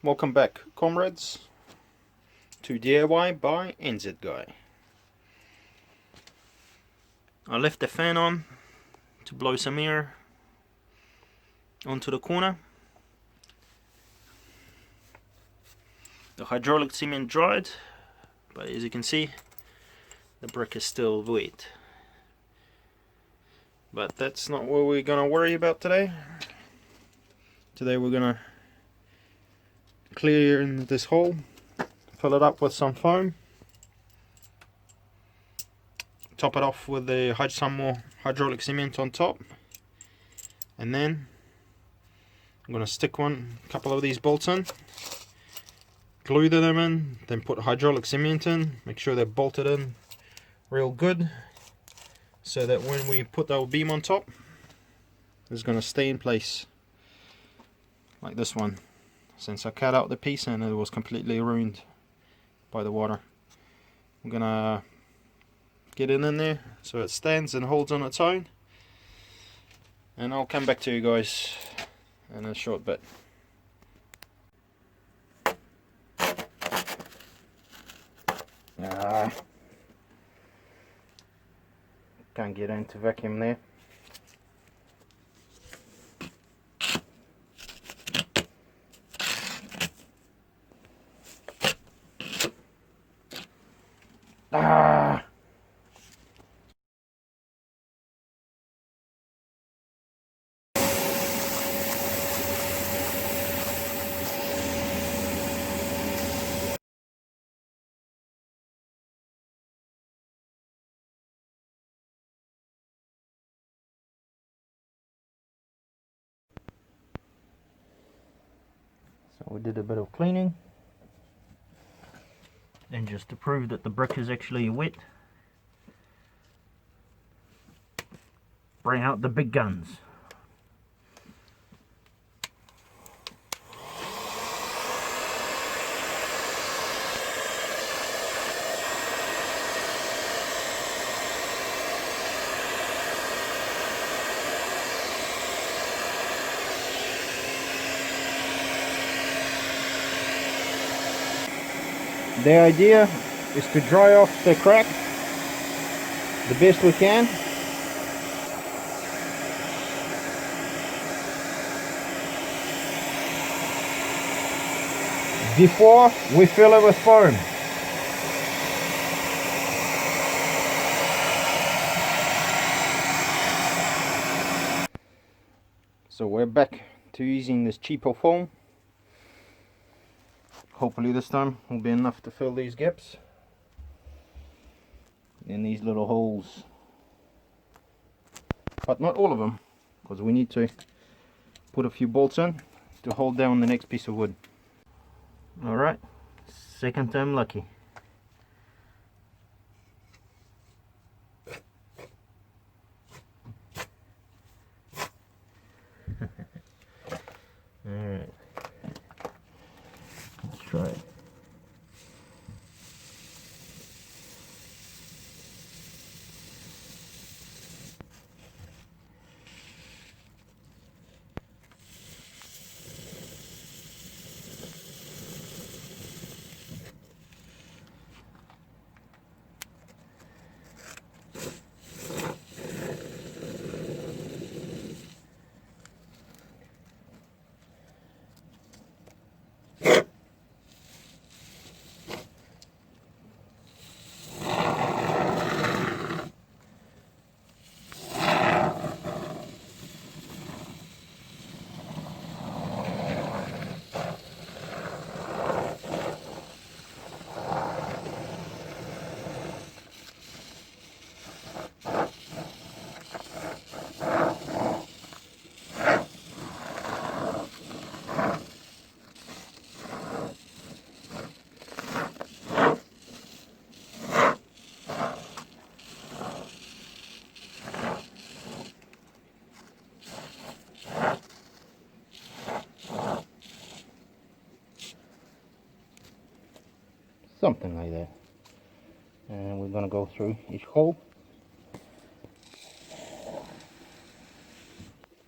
Welcome back, comrades, to DIY by NZ Guy. I left the fan on to blow some air onto the corner. The hydraulic cement dried, but as you can see, the brick is still wet. But that's not what we're going to worry about today. Today we're going to clear in this hole, fill it up with some foam, top it off with some more hydraulic cement on top, and then I'm going to stick a couple of these bolts in, glue them in, then put hydraulic cement in, make sure they're bolted in real good, so that when we put the beam on top, it's going to stay in place like this one, since I cut out the piece and it was completely ruined by the water. I'm going to get it in there so it stands and holds on its own, and I'll come back to you guys in a short bit. Can't get into vacuum there. So we did a bit of cleaning, and just to prove that the brick is actually wet, bring out the big guns. The idea is to dry off the crack the best we can. Before we fill it with foam. So we're back to using this cheaper foam. Hopefully this time will be enough to fill these gaps in these little holes, but not all of them, because we need to put a few bolts in to hold down the next piece of wood. Alright, second time lucky. Alright, let's try it. Something like that. And we're going to go through each hole.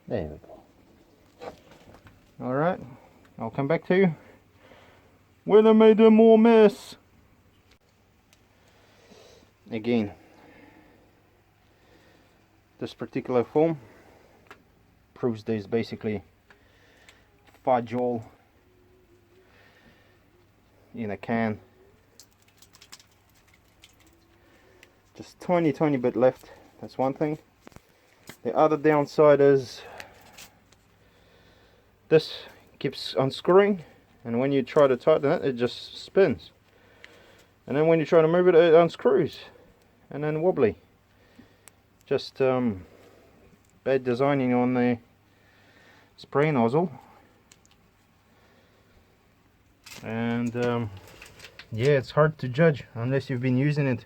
There we go. Alright, I'll come back to you When I made a more mess. Again, this particular foam proves there's basically fudge all in a can. Just tiny bit left. That's one thing. The other downside is this keeps unscrewing, and when you try to tighten it, it just spins. And then when you try to move it, it unscrews and then wobbly. Just bad designing on the spray nozzle. And yeah, it's hard to judge unless you've been using it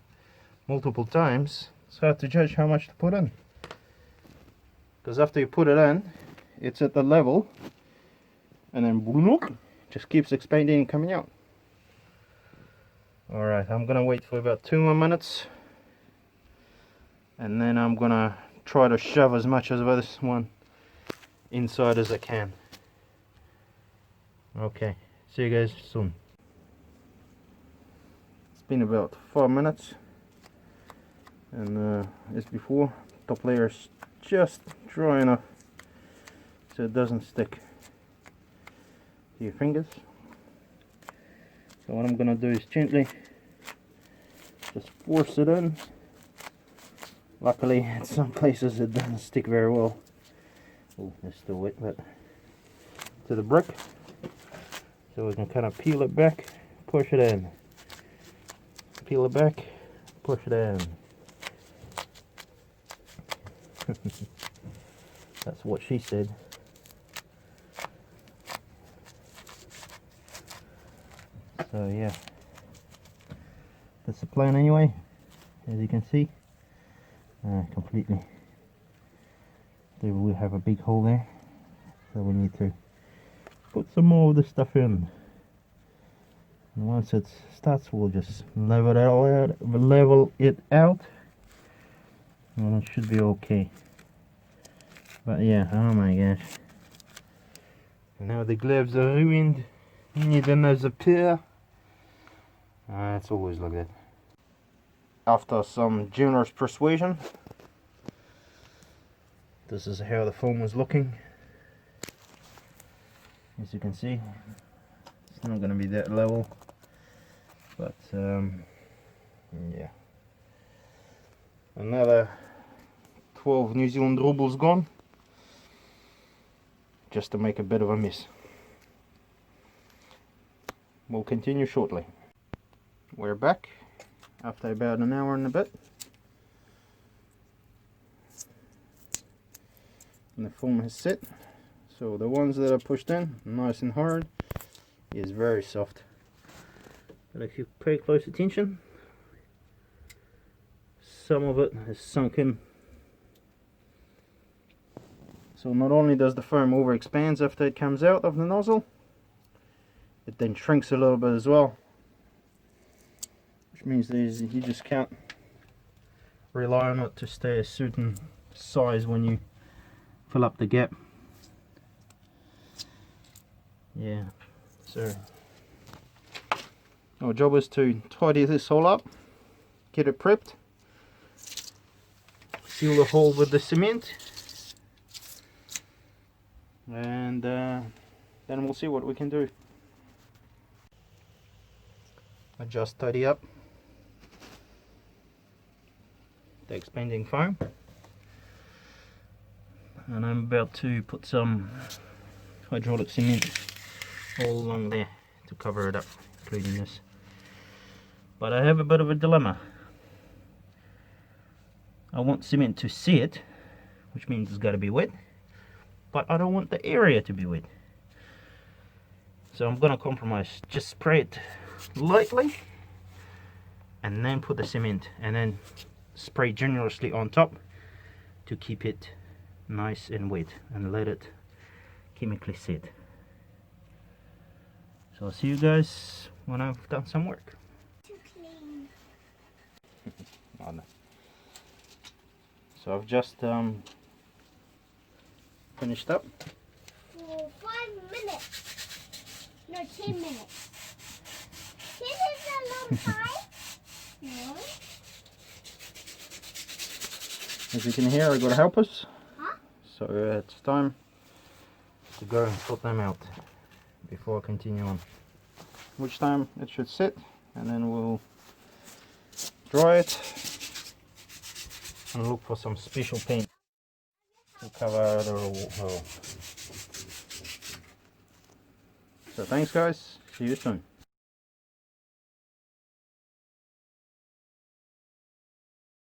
multiple times. It's hard to judge how much to put in, because after you put it in, it's at the level, and then just keeps expanding and coming out. Alright, I'm gonna wait for about 2 more minutes, and then I'm gonna try to shove as much of this one inside as I can. Okay, see you guys soon. It's been about 5 minutes, and as before, top layer is just dry enough so it doesn't stick to your fingers. So what I'm gonna do is gently just force it in. Luckily, in some places it doesn't stick very well. Oh, it's still wet, but to the brick. So we can kind of peel it back, push it in. Peel it back, push it in. That's what she said. So yeah, that's the plan anyway, as you can see. Completely. There we have a big hole there, so we need to put some more of the stuff in. And once it starts, we'll just level it out, and it should be okay. But yeah, oh my gosh. Now the gloves are ruined. You need another pair. It's always like that. After some generous persuasion, this is how the foam was looking. As you can see, it's not going to be that level, but yeah. Another 12 New Zealand rubles gone, just to make a bit of a mess. We'll continue shortly. We're back after about an hour and a bit, and the foam has set. So the ones that are pushed in nice and hard is very soft, but if you pay close attention, some of it is sunk in. So not only does the foam over expand after it comes out of the nozzle, it then shrinks a little bit as well, which means you just can't rely on it to stay a certain size when you fill up the gap. Yeah, so our job is to tidy this all up, get it prepped, seal the hole with the cement, and then we'll see what we can do. I just tidy up the expanding foam, and I'm about to put some hydraulic cement all along there to cover it up, including this. But I have a bit of a dilemma. I want cement to set, which means it's got to be wet, but I don't want the area to be wet. So I'm going to compromise. Just spray it lightly and then put the cement, and then spray generously on top to keep it nice and wet and let it chemically set. So I'll see you guys when I've done some work. Too clean. Oh, no. So I've just finished up. For 5 minutes. No, 10 minutes. This is a long time. No. As you can hear, I've got to help us. Huh? So it's time to go and sort them out before I continue on. Which time it should sit, and then we'll dry it and look for some special paint to cover the hole. So thanks guys, see you soon.